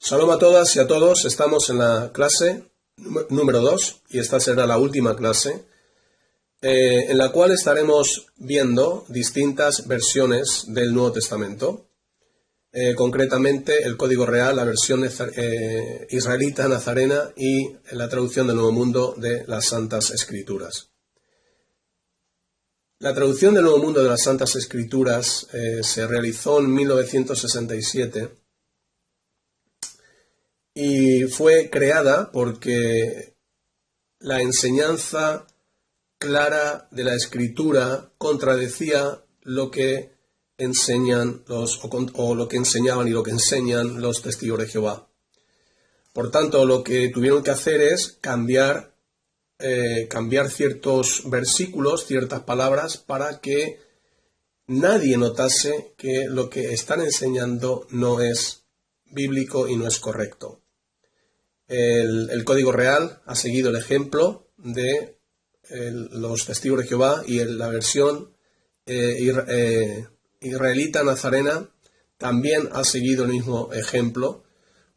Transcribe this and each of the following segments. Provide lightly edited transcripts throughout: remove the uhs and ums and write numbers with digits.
Shalom a todas y a todos, estamos en la clase número 2 y esta será la última clase en la cual estaremos viendo distintas versiones del Nuevo Testamento, concretamente el Código Real, la versión israelita nazarena y la traducción del Nuevo Mundo de las Santas Escrituras. La traducción del Nuevo Mundo de las Santas Escrituras se realizó en 1967 y fue creada porque la enseñanza clara de la Escritura contradecía lo que enseñan lo que enseñaban y lo que enseñan los testigos de Jehová. Por tanto, lo que tuvieron que hacer es cambiar ciertos versículos, ciertas palabras, para que nadie notase que lo que están enseñando no es bíblico y no es correcto. El Código Real ha seguido el ejemplo de los testigos de Jehová y la versión israelita nazarena también ha seguido el mismo ejemplo,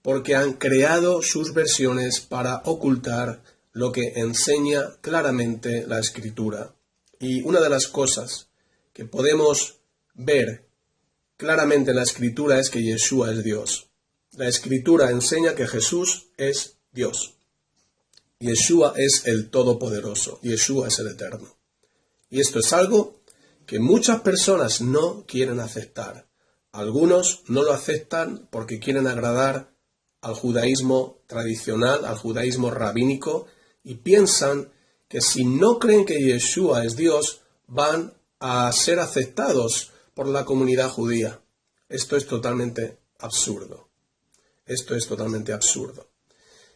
porque han creado sus versiones para ocultar lo que enseña claramente la Escritura. Y una de las cosas que podemos ver claramente en la Escritura es que Yeshua es Dios. La Escritura enseña que Jesús es Dios. Yeshua es el Todopoderoso. Yeshua es el Eterno. Y esto es algo que muchas personas no quieren aceptar. Algunos no lo aceptan porque quieren agradar al judaísmo tradicional, al judaísmo rabínico, y piensan que si no creen que Yeshua es Dios, van a ser aceptados por la comunidad judía. Esto es totalmente absurdo. Esto es totalmente absurdo.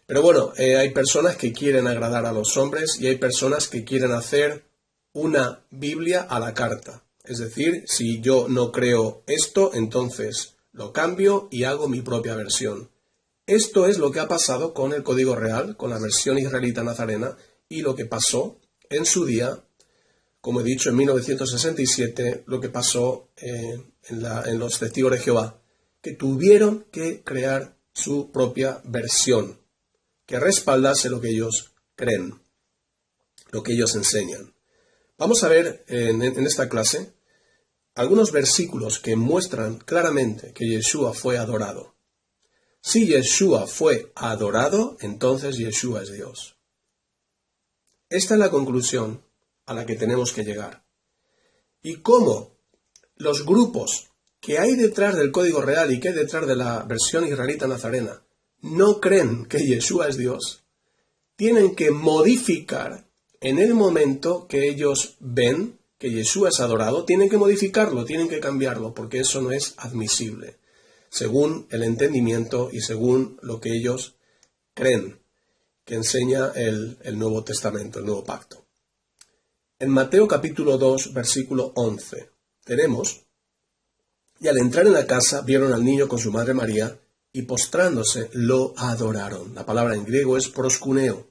Pero bueno, hay personas que quieren agradar a los hombres y hay personas que quieren hacer una Biblia a la carta. Es decir, si yo no creo esto, entonces lo cambio y hago mi propia versión. Esto es lo que ha pasado con el Código Real, con la versión israelita nazarena, y lo que pasó en su día, como he dicho, en 1967, lo que pasó en los testigos de Jehová, que tuvieron que crear su propia versión, que respaldase lo que ellos creen, lo que ellos enseñan. Vamos a ver en esta clase algunos versículos que muestran claramente que Yeshua fue adorado. Si Yeshua fue adorado, entonces Yeshua es Dios. Esta es la conclusión a la que tenemos que llegar. Y cómo los grupos que hay detrás del Código Real y que hay detrás de la versión israelita nazarena no creen que Yeshua es Dios, tienen que modificar en el momento que ellos ven que Yeshua es adorado, tienen que modificarlo, tienen que cambiarlo, porque eso no es admisible, según el entendimiento y según lo que ellos creen que enseña el Nuevo Testamento, el Nuevo Pacto. En Mateo capítulo 2, versículo 11, tenemos: y al entrar en la casa vieron al niño con su madre María, y postrándose lo adoraron. La palabra en griego es proskuneo,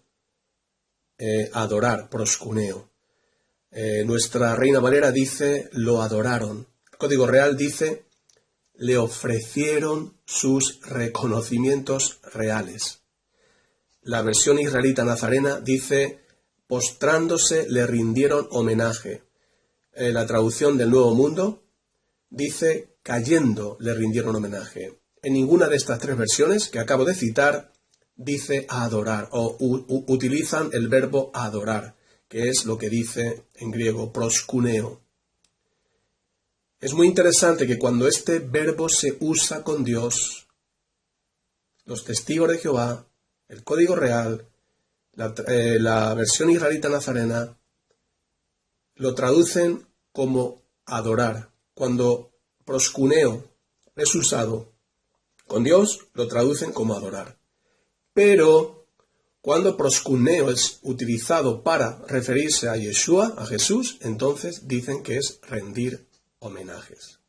adorar, proskuneo. Nuestra Reina Valera dice lo adoraron. El Código Real dice le ofrecieron sus reconocimientos reales. La versión israelita nazarena dice postrándose le rindieron homenaje. La traducción del Nuevo Mundo dice cayendo le rindieron homenaje. En ninguna de estas tres versiones que acabo de citar dice adorar o utilizan el verbo adorar, que es lo que dice en griego proskuneo. Es muy interesante que cuando este verbo se usa con Dios, los testigos de Jehová, el Código Real, la versión israelita nazarena, lo traducen como adorar. Cuando proskuneo es usado con Dios, lo traducen como adorar. Pero cuando proskuneo es utilizado para referirse a Yeshua, a Jesús, entonces dicen que es rendir homenajes.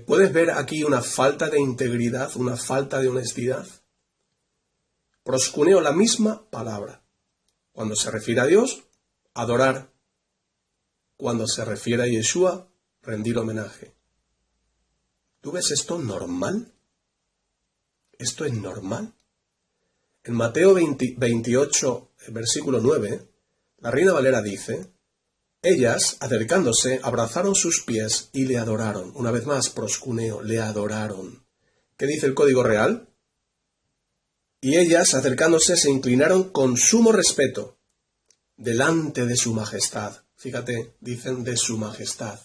¿Puedes ver aquí una falta de integridad, una falta de honestidad? Proskuneo, la misma palabra. Cuando se refiere a Dios, adorar. Cuando se refiere a Yeshua, rendir homenaje. ¿Tú ves esto normal? ¿Esto es normal? En Mateo 28, versículo 9, la Reina Valera dice: ellas, acercándose, abrazaron sus pies y le adoraron. Una vez más, proscuneo, le adoraron. ¿Qué dice el Código Real? Y ellas, acercándose, se inclinaron con sumo respeto delante de su majestad. Fíjate, dicen de su majestad.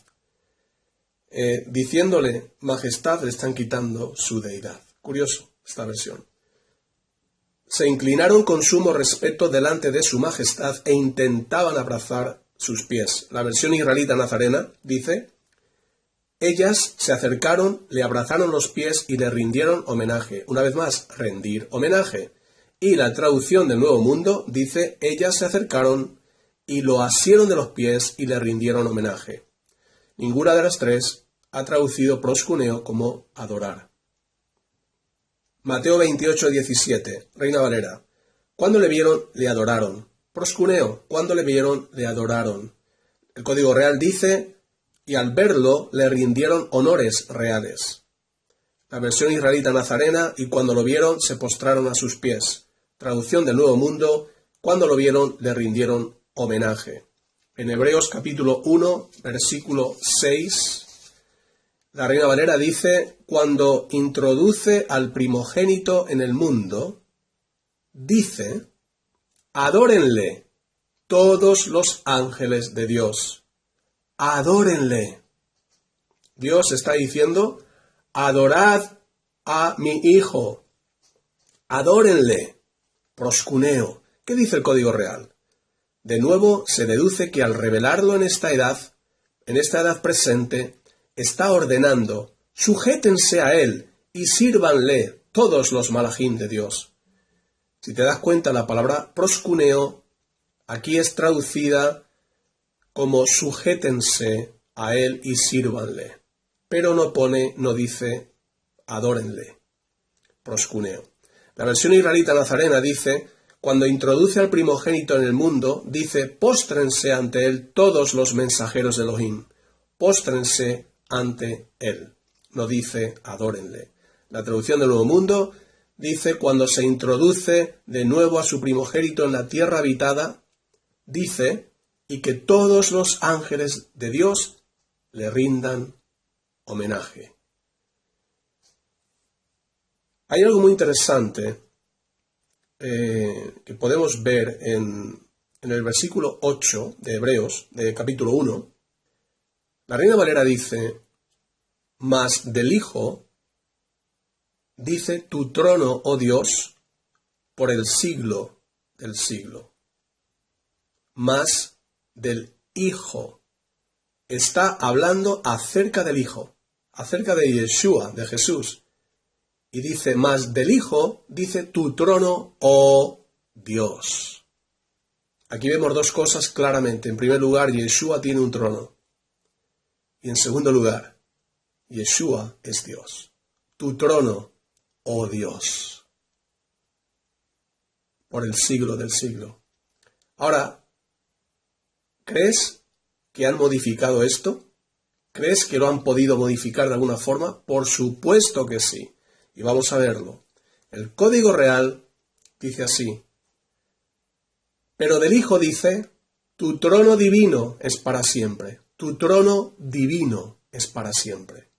Diciéndole majestad, le están quitando su deidad. Curioso esta versión. Se inclinaron con sumo respeto delante de su majestad e intentaban abrazar sus pies. La versión israelita nazarena dice: ellas se acercaron, le abrazaron los pies y le rindieron homenaje. Una vez más, rendir homenaje. Y la traducción del Nuevo Mundo dice: ellas se acercaron y lo asieron de los pies y le rindieron homenaje. Ninguna de las tres ha traducido proscuneo como adorar. Mateo 28, 17, Reina Valera. Cuando le vieron, le adoraron. Proscuneo, cuando le vieron, le adoraron. El Código Real dice: y al verlo, le rindieron honores reales. La versión israelita nazarena: y cuando lo vieron, se postraron a sus pies. Traducción del Nuevo Mundo: cuando lo vieron, le rindieron homenaje. En Hebreos capítulo 1, versículo 6, la Reina Valera dice: cuando introduce al primogénito en el mundo, dice: adórenle todos los ángeles de Dios. Adórenle. Dios está diciendo: adorad a mi hijo. Adórenle. Proscuneo. ¿Qué dice el Código Real? De nuevo se deduce que al revelarlo en esta edad presente, está ordenando: sujétense a él y sírvanle todos los malachim de Dios. Si te das cuenta, la palabra proscuneo aquí es traducida como sujétense a él y sírvanle, pero no dice adórenle. Proscuneo. La versión israelita nazarena dice: cuando introduce al primogénito en el mundo, dice: póstrense ante él todos los mensajeros de Elohim. Póstrense ante él. No dice adórenle. La traducción del Nuevo Mundo dice: cuando se introduce de nuevo a su primogénito en la tierra habitada, dice: y que todos los ángeles de Dios le rindan homenaje. Hay algo muy interesante que podemos ver en el versículo 8 de Hebreos, de capítulo 1. La Reina Valera dice: mas del Hijo, dice: tu trono, oh Dios, por el siglo del siglo. Más del Hijo. Está hablando acerca del Hijo, acerca de Yeshua, de Jesús. Y dice: más del Hijo, dice: tu trono, oh Dios. Aquí vemos dos cosas claramente. En primer lugar, Yeshua tiene un trono. Y en segundo lugar, Yeshua es Dios. Tu trono, oh Dios, por el siglo del siglo. Ahora, ¿crees que han modificado esto? ¿Crees que lo han podido modificar de alguna forma? Por supuesto que sí. Y vamos a verlo. El Código Real dice así: pero del Hijo dice: tu trono divino es para siempre. Tu trono divino es para siempre.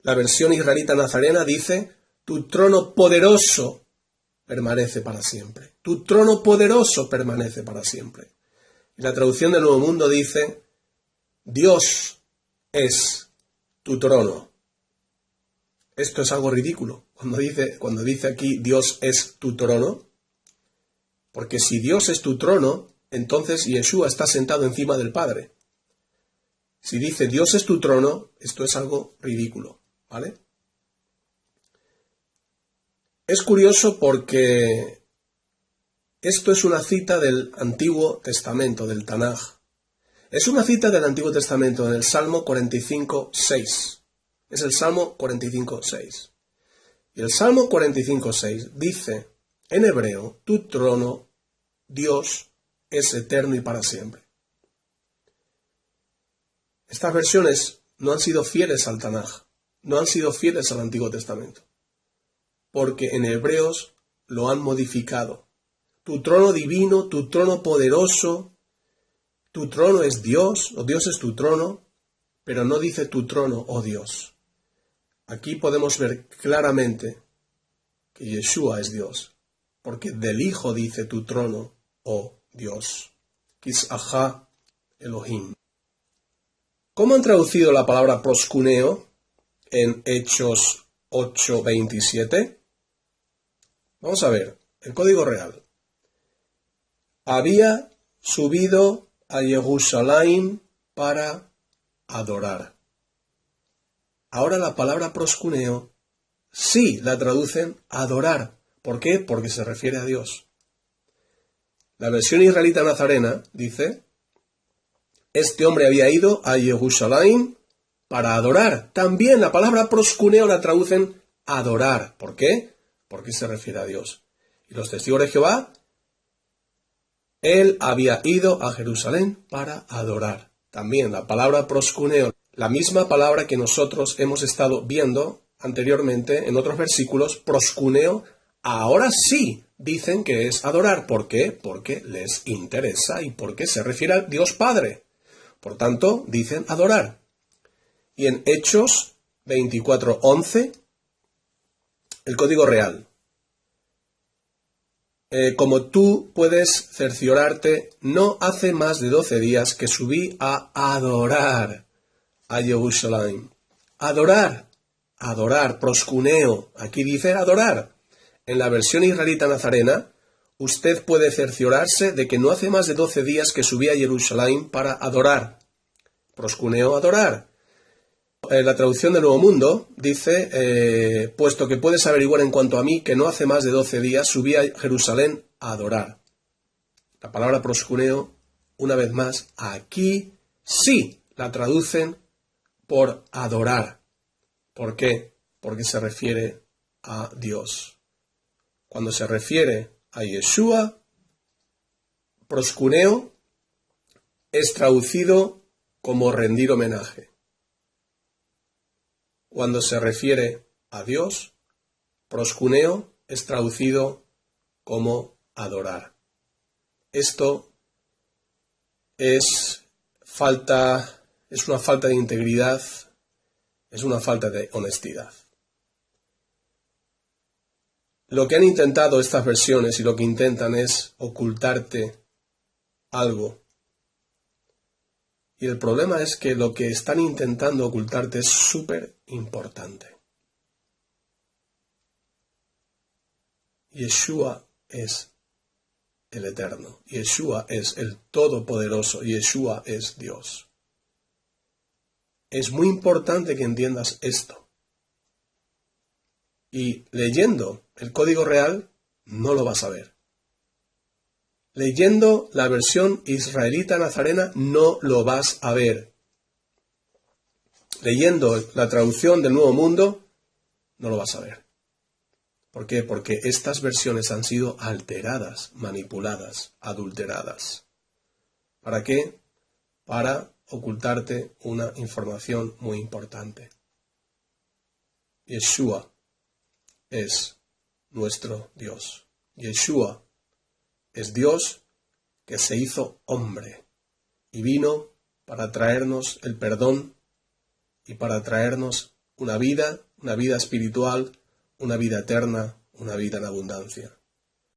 La versión israelita nazarena dice: tu trono poderoso permanece para siempre. Tu trono poderoso permanece para siempre. Y la traducción del Nuevo Mundo dice: Dios es tu trono. Esto es algo ridículo cuando dice aquí Dios es tu trono, porque si Dios es tu trono, entonces Yeshua está sentado encima del Padre. Si dice Dios es tu trono, esto es algo ridículo, ¿vale? Es curioso porque esto es una cita del Antiguo Testamento, del Tanaj. Es una cita del Antiguo Testamento en el Salmo 45:6. Es el Salmo 45:6. Y el Salmo 45:6 dice en hebreo: tu trono, Dios, es eterno y para siempre. Estas versiones no han sido fieles al Tanaj, no han sido fieles al Antiguo Testamento. porque en Hebreos lo han modificado. Tu trono divino, tu trono poderoso, tu trono es Dios, o Dios es tu trono, pero no dice tu trono, oh Dios. Aquí podemos ver claramente que Yeshua es Dios, porque del Hijo dice tu trono, oh Dios. Kis'aha Elohim. ¿Cómo han traducido la palabra proskuneo en Hechos 8:27? Vamos a ver, el código real. Había subido a Jerusalén para adorar. Ahora la palabra proskuneo sí la traducen adorar. ¿Por qué? Porque se refiere a Dios. La versión israelita nazarena dice: este hombre había ido a Jerusalén para adorar. También la palabra proskuneo la traducen adorar. ¿Por qué? Porque se refiere a Dios. Y los testigos de Jehová, él había ido a Jerusalén para adorar. También la palabra proskuneo, la misma palabra que nosotros hemos estado viendo anteriormente en otros versículos, proskuneo, ahora sí dicen que es adorar. ¿Por qué? Porque les interesa y porque se refiere a Dios Padre. Por tanto, dicen adorar. Y en Hechos 24:11, el código real. Como tú puedes cerciorarte, no hace más de 12 días que subí a adorar a Jerusalén. Adorar, proskuneo. Aquí dice adorar. En la versión israelita nazarena, usted puede cerciorarse de que no hace más de 12 días que subí a Jerusalén para adorar. Proskuneo, adorar. La traducción del Nuevo Mundo dice, puesto que puedes averiguar en cuanto a mí que no hace más de 12 días subí a Jerusalén a adorar. La palabra proskuneo, una vez más, aquí sí la traducen por adorar. ¿Por qué? Porque se refiere a Dios. Cuando se refiere a Yeshua, proskuneo es traducido como rendir homenaje. Cuando se refiere a Dios, proskuneo es traducido como adorar. Esto es una falta de integridad, es una falta de honestidad. Lo que han intentado estas versiones y lo que intentan es ocultarte algo. Y el problema es que lo que están intentando ocultarte es súper importante. Yeshua es el Eterno. Yeshua es el Todopoderoso. Yeshua es Dios. Es muy importante que entiendas esto. Y leyendo el código real, no lo vas a ver. Leyendo la versión israelita nazarena, no lo vas a ver. Leyendo la traducción del Nuevo Mundo, no lo vas a ver. ¿Por qué? Porque estas versiones han sido alteradas, manipuladas, adulteradas. ¿Para qué? Para ocultarte una información muy importante. Yeshua es nuestro Dios. Yeshua es Dios que se hizo hombre y vino para traernos el perdón y para traernos una vida espiritual, una vida eterna, una vida en abundancia.